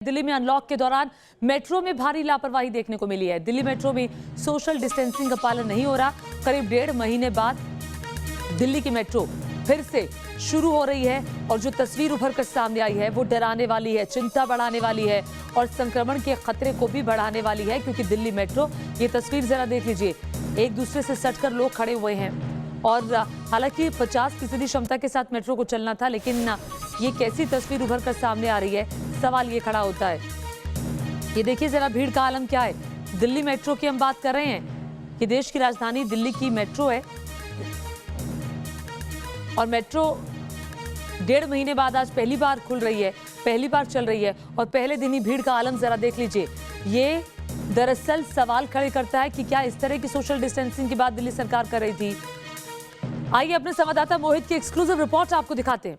दिल्ली में अनलॉक के दौरान मेट्रो में भारी लापरवाही देखने को मिली है। दिल्ली मेट्रो में सोशल डिस्टेंसिंग का पालन नहीं हो रहा। करीब 1.5 महीने बाद दिल्ली की मेट्रो फिर से शुरू हो रही है और जो तस्वीर उभर कर सामने आई है वो डराने वाली है, चिंता बढ़ाने वाली है और संक्रमण के खतरे को भी बढ़ाने वाली है। क्योंकि दिल्ली मेट्रो, ये तस्वीर जरा देख लीजिए, एक दूसरे से सटकर लोग खड़े हुए हैं और हालांकि 50% क्षमता के साथ मेट्रो को चलना था, लेकिन ये कैसी तस्वीर उभर कर सामने आ रही है, सवाल ये खड़ा होता है। ये देखिए जरा भीड़ का आलम क्या है। दिल्ली मेट्रो की हम बात कर रहे हैं कि देश की राजधानी दिल्ली की मेट्रो है और मेट्रो 1.5 महीने बाद आज पहली बार खुल रही है, पहली बार चल रही है और पहले दिन ही भीड़ का आलम जरा देख लीजिए। ये दरअसल सवाल खड़े करता है कि क्या इस तरह की सोशल डिस्टेंसिंग की बात दिल्ली सरकार कर रही थी। आइए अपने संवाददाता मोहित की एक्सक्लूसिव रिपोर्ट आपको दिखाते हैं।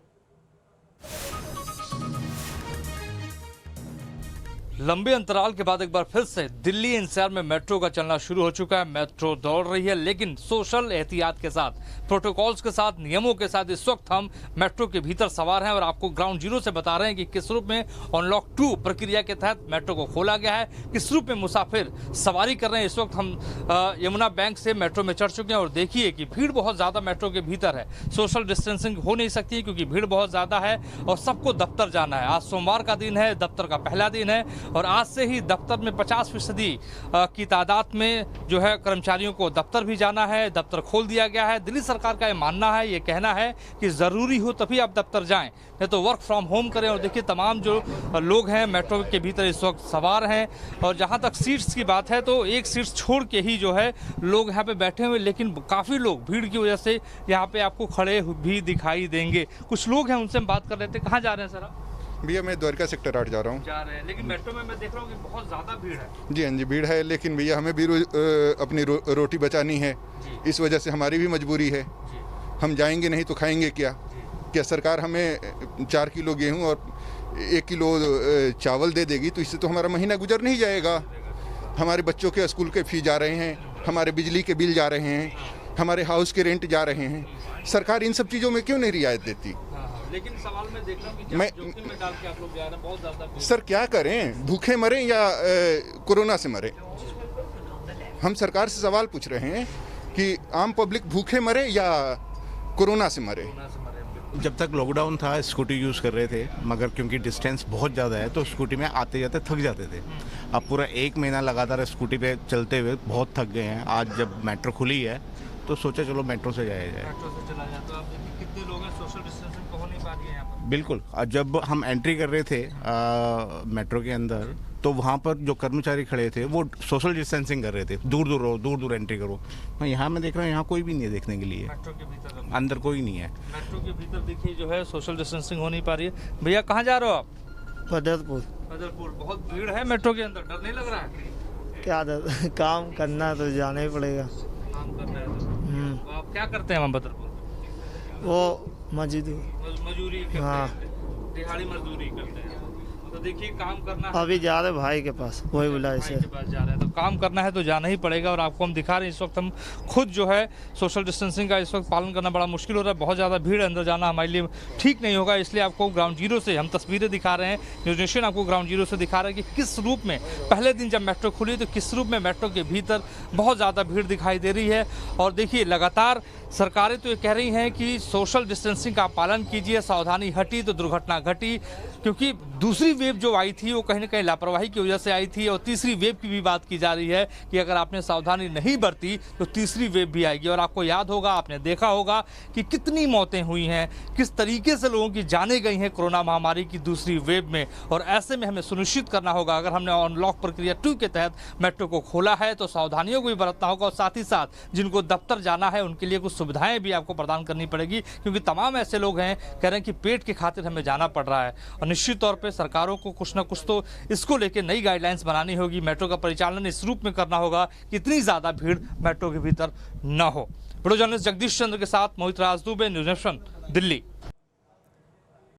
लंबे अंतराल के बाद एक बार फिर से दिल्ली एनसीआर में मेट्रो का चलना शुरू हो चुका है। मेट्रो दौड़ रही है, लेकिन सोशल एहतियात के साथ, प्रोटोकॉल्स के साथ, नियमों के साथ इस वक्त हम मेट्रो के भीतर सवार हैं और आपको ग्राउंड जीरो से बता रहे हैं कि किस रूप में अनलॉक 2 प्रक्रिया के तहत मेट्रो को खोला गया है, किस रूप में मुसाफिर सवारी कर रहे हैं। इस वक्त हम यमुना बैंक से मेट्रो में चढ़ चुके हैं और देखिए कि भीड़ बहुत ज़्यादा मेट्रो के भीतर है। सोशल डिस्टेंसिंग हो नहीं सकती है क्योंकि भीड़ बहुत ज़्यादा है और सबको दफ्तर जाना है। आज सोमवार का दिन है, दफ्तर का पहला दिन है और आज से ही दफ्तर में 50% की तादाद में जो है कर्मचारियों को दफ्तर भी जाना है। दफ्तर खोल दिया गया है। दिल्ली सरकार का ये मानना है, ये कहना है कि ज़रूरी हो तभी आप दफ्तर जाएं, नहीं तो वर्क फ्रॉम होम करें। और देखिए तमाम जो लोग हैं मेट्रो के भीतर इस वक्त सवार हैं और जहां तक सीट्स की बात है तो एक सीट छोड़ के ही जो है लोग यहाँ पे बैठे हुए, लेकिन काफ़ी लोग भीड़ की वजह से यहाँ पे आपको खड़े भी दिखाई देंगे। कुछ लोग हैं, उनसे हम बात कर रहे थे। कहाँ जा रहे हैं सर आप? भैया मैं द्वारका सेक्टर 8 जा रहा हूँ। जा रहे हैं, लेकिन मेट्रो में मैं देख रहा हूँ कि बहुत ज़्यादा भीड़ है। जी हाँ जी, भीड़ है, लेकिन भैया हमें भी अपनी रोटी बचानी है। इस वजह से हमारी भी मजबूरी है। हम जाएंगे नहीं तो खाएंगे क्या? क्या सरकार हमें 4 किलो गेहूँ और 1 किलो चावल दे देगी तो इससे तो हमारा महीना गुजर नहीं जाएगा। हमारे बच्चों के स्कूल के फी जा रहे हैं, हमारे बिजली के बिल जा रहे हैं, हमारे हाउस के रेंट जा रहे हैं। सरकार इन सब चीज़ों में क्यों नहीं रियायत देती? लेकिन सवाल मैं देख रहा हूं कि जोखिम में डाल के आप लोग जा रहे हैं, बहुत ज़्यादा। सर क्या करें, भूखे मरें या कोरोना से मरें? हम सरकार से सवाल पूछ रहे हैं कि आम पब्लिक भूखे मरे या कोरोना से मरे। जब तक लॉकडाउन था स्कूटी यूज़ कर रहे थे, मगर क्योंकि डिस्टेंस बहुत ज़्यादा है तो स्कूटी में आते जाते थक जाते थे। अब पूरा 1 महीना लगातार स्कूटी पे चलते हुए बहुत थक गए हैं। आज जब मेट्रो खुली है तो सोचा चलो मेट्रो से जाया जाए। मेट्रो से चला जाए तो आप देखिए कितने लोग हैं, सोशल डिस्टेंसिंग तो हो नहीं पा रही है यहाँ पर। बिल्कुल। जब हम एंट्री कर रहे थे मेट्रो के अंदर तो वहाँ पर जो कर्मचारी खड़े थे वो सोशल डिस्टेंसिंग कर रहे थे, दूर दूर रहो, दूर दूर एंट्री करो। मैं यहाँ में देख रहा हूँ यहाँ कोई भी नहीं है देखने के लिए। मेट्रो के भीतर अंदर कोई नहीं है। मेट्रो के भीतर देखिए जो है सोशल डिस्टेंसिंग हो नहीं पा रही है। भैया कहाँ जा रहे हो आप? बदरपुर। बदरपुर। बहुत भीड़ है मेट्रो के अंदर, डर नहीं लग रहा है? क्या काम करना है तो जाना ही पड़ेगा। काम करना है तो आप क्या करते हैं वहाँ बदरपुर? वो मजदूरी करते हाँ। हैं, दिहाड़ी मजदूरी करते हैं। तो देखिए काम करना है। अभी जा रहे भाई के पास, वही बुला इसे। भाई के पास जा रहे हैं तो काम करना है तो जाना ही पड़ेगा। और आपको हम दिखा रहे हैं इस वक्त हम खुद जो है सोशल डिस्टेंसिंग का इस वक्त पालन करना बड़ा मुश्किल हो रहा है। बहुत ज़्यादा भीड़, अंदर जाना हमारे लिए ठीक नहीं होगा, इसलिए आपको ग्राउंड जीरो से हम तस्वीरें दिखा रहे हैं। न्यूज़ नेशन आपको ग्राउंड जीरो से दिखा रहे हैं कि किस रूप में पहले दिन जब मेट्रो खुली तो किस रूप में मेट्रो के भीतर बहुत ज़्यादा भीड़ दिखाई दे रही है। और देखिए लगातार सरकारें तो ये कह रही हैं कि सोशल डिस्टेंसिंग का पालन कीजिए, सावधानी हटी तो दुर्घटना घटी। क्योंकि दूसरी वेव जो आई थी वो कहीं ना कहीं लापरवाही की वजह से आई थी और तीसरी वेव की भी बात की जा रही है कि अगर आपने सावधानी नहीं बरती तो तीसरी वेव भी आएगी। और आपको याद होगा, आपने देखा होगा कि कितनी मौतें हुई हैं, किस तरीके से लोगों की जानें गई हैं कोरोना महामारी की दूसरी वेव में। और ऐसे में हमें सुनिश्चित करना होगा, अगर हमने अनलॉक प्रक्रिया 2 के तहत मेट्रो को खोला है तो सावधानियों को भी बरतना होगा और साथ ही साथ जिनको दफ्तर जाना है उनके लिए कुछ सुविधाएं भी आपको प्रदान करनी पड़ेगी। क्योंकि तमाम ऐसे लोग हैं कह रहे हैं कि पेट की खातिर हमें जाना पड़ रहा है और निश्चित तौर पर सरकारों को कुछ ना कुछ तो इसको लेकर नई गाइडलाइंस बनानी होगी। मेट्रो का परिचालन इस रूप में करना होगा कि इतनी ज़्यादा भीड़ मेट्रो के भीतर न हो। वीडियो जर्नलिस्ट जगदीश चंद्र के साथ मोहित राज दुबे, न्यूज़ नेशन, दिल्ली।